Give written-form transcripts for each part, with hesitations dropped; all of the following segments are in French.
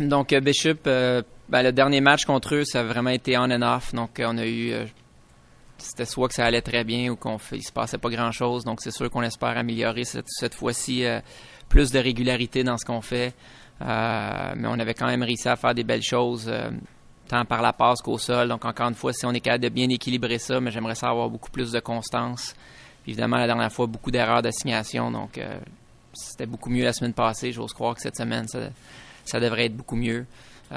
Donc, Bishop, le dernier match contre eux, ça a vraiment été on and off. Donc, on a eu... c'était soit que ça allait très bien ou qu'il se passait pas grand-chose. Donc, c'est sûr qu'on espère améliorer cette fois-ci plus de régularité dans ce qu'on fait. Mais on avait quand même réussi à faire des belles choses, tant par la passe qu'au sol. Donc, encore une fois, si on est capable de bien équilibrer ça, mais j'aimerais ça avoir beaucoup plus de constance. Puis, évidemment, la dernière fois, beaucoup d'erreurs d'assignation. Donc, c'était beaucoup mieux la semaine passée. J'ose croire que cette semaine, ça devrait être beaucoup mieux. C'est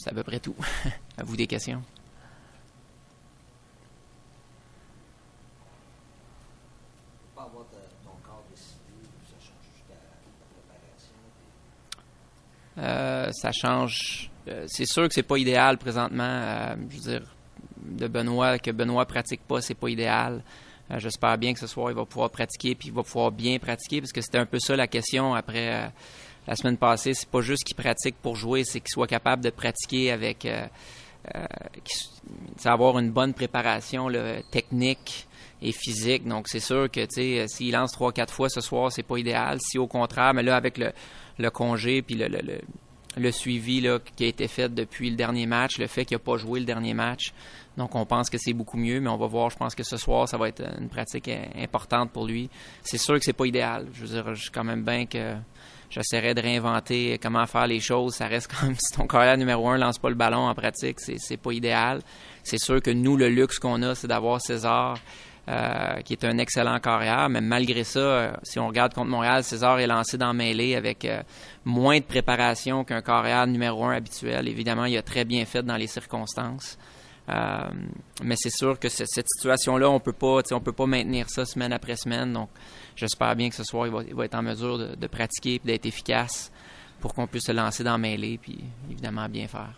à peu près tout. À vous des questions. Ça change. C'est sûr que c'est pas idéal présentement. Je veux dire, que Benoît pratique pas, c'est pas idéal. J'espère bien que ce soir, il va pouvoir pratiquer puis il va pouvoir bien pratiquer parce que c'était un peu ça la question après la semaine passée. C'est pas juste qu'il pratique pour jouer, c'est qu'il soit capable de pratiquer avec avoir une bonne préparation là, technique et physique. Donc, c'est sûr que s'il lance 3-4 fois ce soir, c'est pas idéal. Si au contraire, mais là, avec le congé puis le suivi là, qui a été fait depuis le dernier match, le fait qu'il n'a pas joué le dernier match, donc on pense que c'est beaucoup mieux, mais on va voir. Je pense que ce soir, ça va être une pratique importante pour lui. C'est sûr que c'est pas idéal. Je veux dire, je suis quand même bien que j'essaierai de réinventer comment faire les choses. Ça reste quand même, si ton carrière numéro 1 lance pas le ballon en pratique, c'est pas idéal. C'est sûr que nous, le luxe qu'on a, c'est d'avoir César, qui est un excellent carrière, mais malgré ça, si on regarde contre Montréal, César est lancé dans mêlée avec moins de préparation qu'un carrière numéro 1 habituel. Évidemment, il a très bien fait dans les circonstances. Mais c'est sûr que cette situation-là, on peut pas maintenir ça semaine après semaine. Donc, j'espère bien que ce soir, il va être en mesure de pratiquer et d'être efficace pour qu'on puisse se lancer dans mêlée puis évidemment bien faire.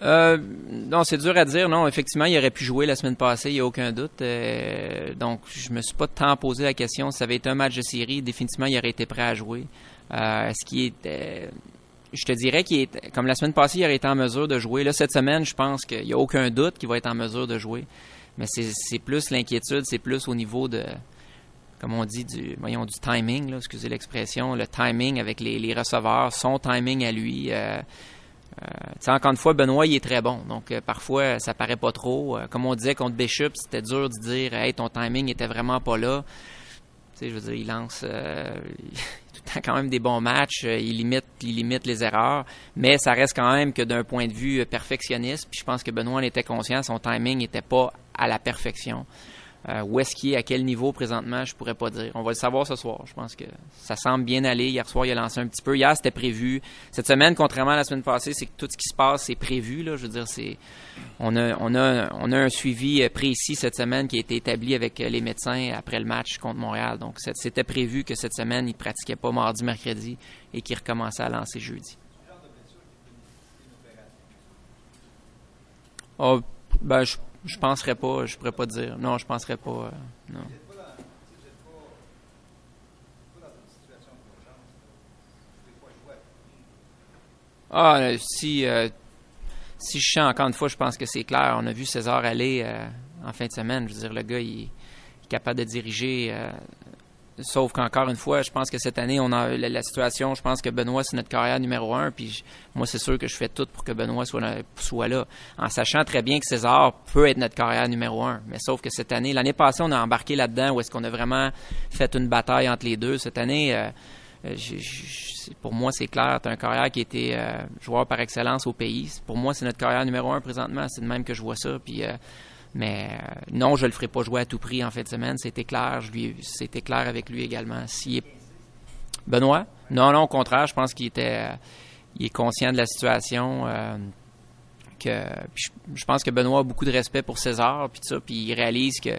Non, c'est dur à dire. Non, effectivement, il aurait pu jouer la semaine passée, il n'y a aucun doute. Donc, je me suis pas tant posé la question. Si ça avait été un match de série, définitivement, il aurait été prêt à jouer. Est-ce qu'il est... je te dirais qu'il est... Comme la semaine passée, il aurait été en mesure de jouer. Là, cette semaine, je pense qu'il n'y a aucun doute qu'il va être en mesure de jouer. Mais c'est plus l'inquiétude, c'est plus au niveau de... Comme on dit, du timing, là, excusez l'expression, le timing avec les receveurs, son timing à lui... encore une fois, Benoît, il est très bon. Donc, parfois, ça paraît pas trop. Comme on disait contre Bishop, c'était dur de dire « Hey, ton timing était vraiment pas là. » Je veux dire, il lance tout le temps quand même des bons matchs. Il limite les erreurs. Mais ça reste quand même que d'un point de vue perfectionniste, puis je pense que Benoît en était conscient, son timing n'était pas à la perfection. Où est-ce qu'il est, à quel niveau présentement, je pourrais pas dire. On va le savoir ce soir. Je pense que ça semble bien aller. Hier soir, il a lancé un petit peu. Hier, c'était prévu. Cette semaine, contrairement à la semaine passée, c'est que tout ce qui se passe, c'est prévu. Là. Je veux dire, on a un suivi précis cette semaine qui a été établi avec les médecins après le match contre Montréal. Donc, c'était prévu que cette semaine, il ne pratiquait pas mardi, mercredi et qu'il recommençait à lancer jeudi. Oh, ben, je penserais pas, je pourrais pas dire. Non, je penserais pas. Non. Si je sens encore une fois, je pense que c'est clair. On a vu César aller en fin de semaine. Je veux dire, le gars, il est capable de diriger. Sauf qu'encore une fois, je pense que cette année, on a la situation, je pense que Benoît, c'est notre carrière numéro 1, puis moi, c'est sûr que je fais tout pour que Benoît soit là, en sachant très bien que César peut être notre carrière numéro 1. Mais sauf que cette année, l'année passée, on a embarqué là-dedans où est-ce qu'on a vraiment fait une bataille entre les deux. Cette année, pour moi, c'est clair, t'as un carrière qui était joueur par excellence au pays. Pour moi, c'est notre carrière numéro 1 présentement, c'est de même que je vois ça, puis... Mais non, je le ferai pas jouer à tout prix en fin de semaine. C'était clair. C'était clair avec lui également. Benoît? Non, au contraire. Je pense qu'il est conscient de la situation. Je pense que Benoît a beaucoup de respect pour César, puis il réalise que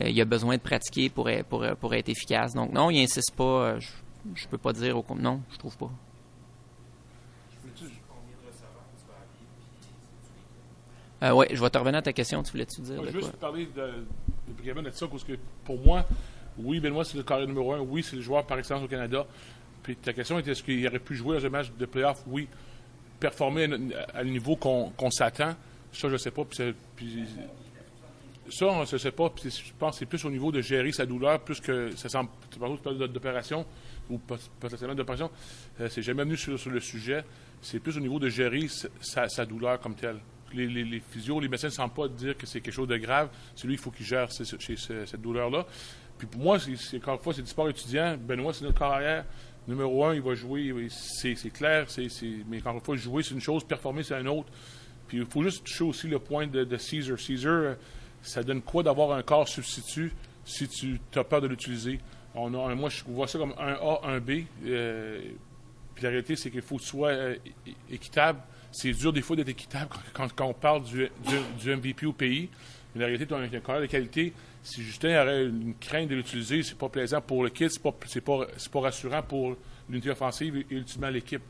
il a besoin de pratiquer pour être efficace. Donc non, il insiste pas. Je peux pas dire non, je trouve pas. Oui, je vais te revenir à ta question. Tu voulais-tu dire? Je veux juste parler brièvement de ça, parce que pour moi, oui, Benoît, c'est le carrière numéro 1. Oui, c'est le joueur par excellence au Canada. Puis ta question était est-ce qu'il aurait pu jouer dans un match de playoff? Oui. performer à le niveau qu'on s'attend, ça, je ne sais pas. Ça, on ne sait pas. Puis je pense que c'est plus au niveau de gérer sa douleur, plus que ça semble. Tu parles d'opération ou potentiellement d'opération. C'est jamais venu sur le sujet. C'est plus au niveau de gérer sa douleur comme telle. Les physios, les médecins ne semblent pas dire que c'est quelque chose de grave. C'est lui, il faut qu'il gère cette douleur-là. Puis pour moi, encore une fois, c'est du sport étudiant. Benoît, c'est notre carrière. Numéro 1, il va jouer. C'est clair. Mais encore une fois, jouer, c'est une chose. Performer, c'est une autre. Puis il faut juste toucher aussi le point de Caesar. Caesar, ça donne quoi d'avoir un corps substitut si tu as peur de l'utiliser? Moi, je vois ça comme un A, un B. Puis la réalité, c'est qu'il faut que tu sois équitable. C'est dur des fois d'être équitable quand on parle du MVP au pays. Mais la réalité, tu as un carrière de qualité. Si Justin aurait une crainte de l'utiliser, c'est pas plaisant pour le kit, c'est pas rassurant pour l'unité offensive et ultimement l'équipe.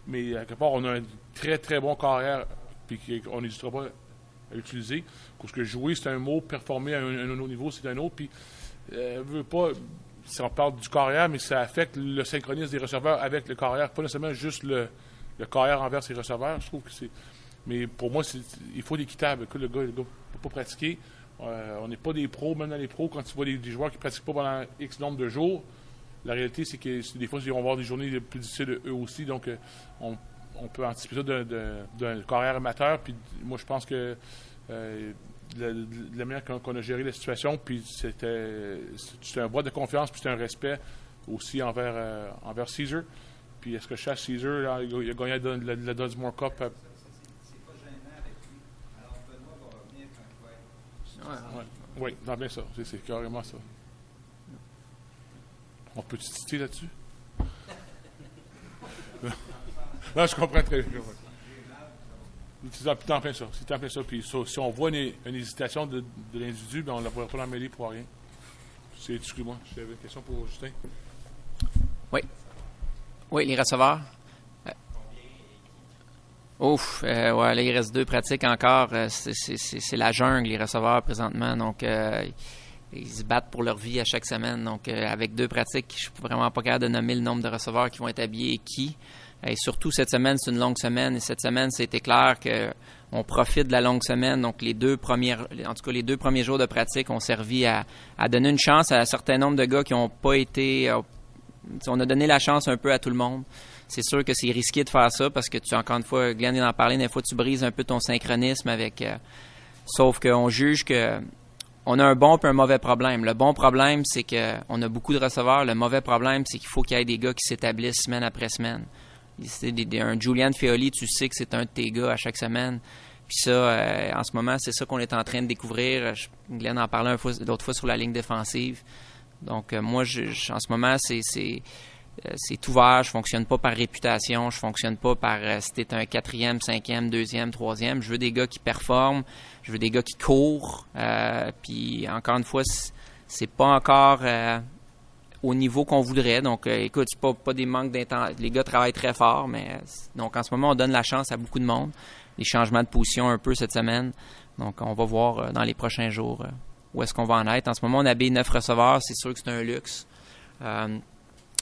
Mais à quelque part, on a un très, très bon carrière, puis on n'hésitera pas à l'utiliser. Parce que jouer, c'est un mot, performer à un autre niveau, c'est un autre. Puis, veut pas, si on parle du carrière, mais ça affecte le synchronisme des receveurs avec le carrière, pas nécessairement juste le carrière envers ses receveurs. Je trouve que c'est. Mais pour moi, il faut l'équitable. Le gars ne peut pas pratiquer. On n'est pas des pros, même dans les pros, quand tu vois des joueurs qui ne pratiquent pas pendant X nombre de jours, la réalité, c'est que des fois, ils vont avoir des journées plus difficiles eux aussi. Donc, on peut anticiper ça d'un carrière amateur. Puis moi, je pense que la manière qu'on a géré la situation, puis c'était un vote de confiance, puis c'était un respect aussi envers Caesar. Puis est-ce que je cherche Caesar, là, il a gagné la Dunsmore Cup. Oui, dans bien ça. C'est carrément ça. On peut titiller là-dessus? Non, je comprends très bien. C'est en plein ça. C'est en plein ça. Puis si on voit une hésitation de l'individu, ben on ne pourra pas l'emmêler pour rien. Excuse-moi, j'avais une question pour Justin. Oui. Oui, les receveurs. Là, il reste 2 pratiques encore. C'est la jungle, les receveurs, présentement. Donc, ils se battent pour leur vie à chaque semaine. Donc, avec 2 pratiques, je ne suis vraiment pas capable de nommer le nombre de receveurs qui vont être habillés et qui. Et surtout, cette semaine, c'est une longue semaine. Et cette semaine, c'était clair qu'on profite de la longue semaine. Donc, les 2 premiers jours de pratique ont servi à donner une chance à un certain nombre de gars qui n'ont pas été... on a donné la chance un peu à tout le monde. C'est sûr que c'est risqué de faire ça parce que encore une fois, Glenn vient d'en parler, des fois tu brises un peu ton synchronisme avec... sauf qu'on juge que on a un bon et un mauvais problème. Le bon problème, c'est qu'on a beaucoup de receveurs. Le mauvais problème, c'est qu'il faut qu'il y ait des gars qui s'établissent semaine après semaine. Un Julian Feoli, tu sais que c'est un de tes gars à chaque semaine. Puis ça, en ce moment, c'est ça qu'on est en train de découvrir. Glenn en parlait l'autre fois sur la ligne défensive. Donc, moi, en ce moment, c'est ouvert. Je fonctionne pas par réputation. Je fonctionne pas par si t'es un 4e, 5e, 2e, 3e. Je veux des gars qui performent. Je veux des gars qui courent. Puis, encore une fois, c'est pas encore au niveau qu'on voudrait. Donc, écoute, c'est pas des manques d'intensité. Les gars travaillent très fort, mais donc en ce moment, on donne la chance à beaucoup de monde. Les changements de position un peu cette semaine. Donc, on va voir dans les prochains jours où est-ce qu'on va en être. En ce moment, on habille 9 receveurs. C'est sûr que c'est un luxe.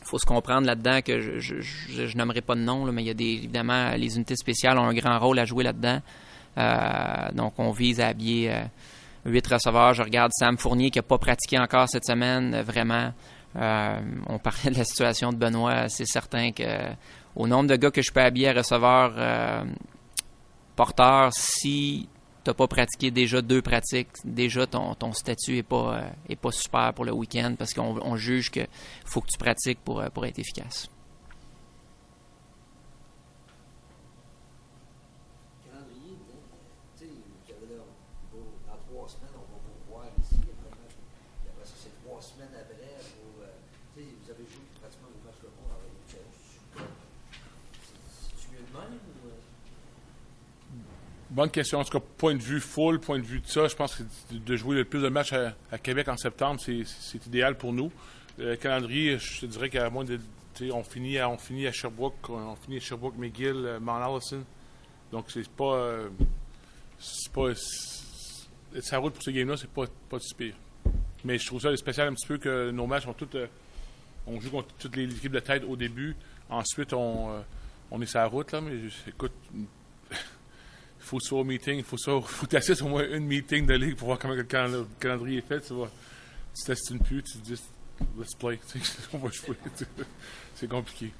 Faut se comprendre là-dedans que je nommerai pas de nom, là, mais il y a évidemment, les unités spéciales ont un grand rôle à jouer là-dedans. Donc, on vise à habiller 8 receveurs. Je regarde Sam Fournier qui n'a pas pratiqué encore cette semaine, vraiment. On parlait de la situation de Benoît. C'est certain que au nombre de gars que je peux habiller à receveur porteur, si tu n'as pas pratiqué déjà 2 pratiques, déjà ton statut est pas super pour le week-end parce qu'on juge qu'il faut que tu pratiques pour être efficace. Calendrier, tu sais, dans 3 semaines, on va vous voir ici. Après ça, c'est 3 semaines après. Vous avez joué pratiquement le match de cours avec les Super. C'est-tu mieux de même ou... Bonne question. En tout cas, point de vue full, point de vue de ça, je pense que de jouer le plus de matchs à Québec en septembre, c'est idéal pour nous. Le calendrier, je te dirais qu'à moins de... On finit à Sherbrooke, McGill, Mount Allison. Donc, c'est pas... sa route pour ces games-là, c'est pas si pire. Mais je trouve ça spécial un petit peu que nos matchs sont toutes... on joue contre toutes les équipes de tête au début. Ensuite, on on est sur la route, là, mais écoute, il faut que tu sois au meeting, il faut que tu assistes au moins une meeting de ligue pour voir comment le calendrier est fait. Tu t'estimes plus, tu te dis, let's play, on va jouer. C'est compliqué.